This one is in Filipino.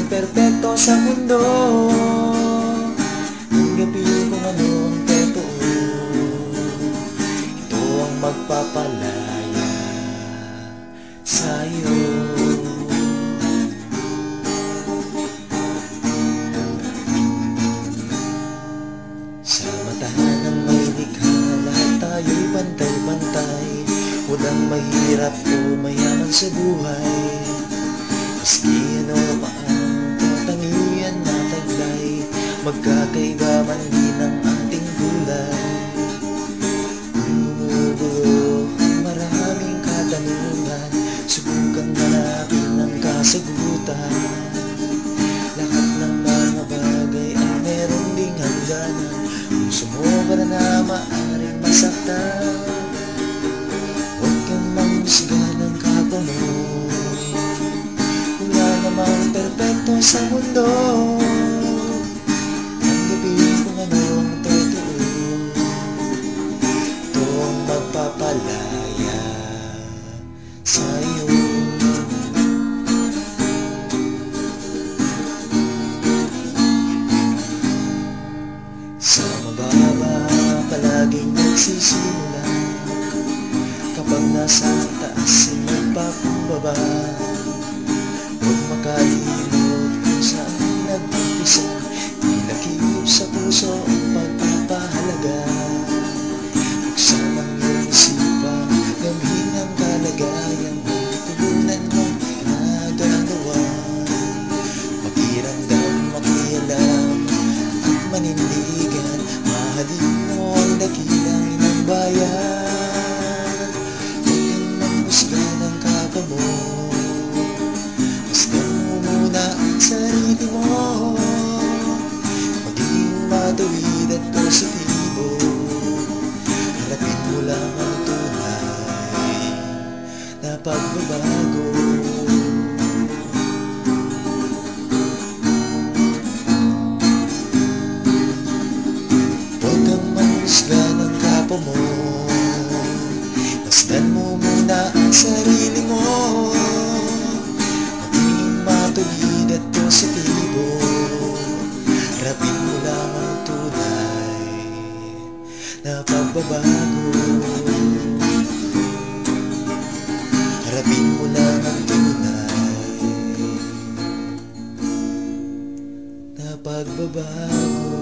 perpekto sa mundo. Tanggapin kung ano ang totoo. Ito ang magpapalaya sa'yo. Sa mata ng may likha, lahat tayo'y pantay-pantay. Walang mahirap o mayaman sa buhay. Maski ano pa ang katangian na taglay, magkakaiba man din ang ating gulay. Bumubuo ang maraming katanungan, subukan hanapin ang kasagutan. Lahat ng mga bagay ay meron ding hangganan. Kung sumobra na maaaring masaktan, huwag kang manghusga ng kapwa mo. Wala namang perpekto sa mundo. Tanggapin kung ano ang totoo. Ito ang magpapalaya sa'yo. Sa mababa palaging nagsisimula, kapag nasa taas ay magpakumbaba. Huwag makalimot kung saan nag-umpisa, ilakip sa puso ang pagpapahalaga. Buksan ang iyong isipan, gawin ang kalagayan mo, tugunan mong ginagawa. Makiramdam, makialam at manindigan, mahalin mo ang dakilang inang bayan. Huwag kang manghusga ng kapwa mo, masdan mo muna ang sarili mo. Maging matuwid at positibo, harapin mo lang ang tunay na pagbabago. Huwag kang manghusga ng kapwa mo, masdan mo muna ang sarili mo. Maging matuwid at positibo, harapin mo lang ang tunay na pagbabago. Harapin mo lang ang tunay na pagbabago.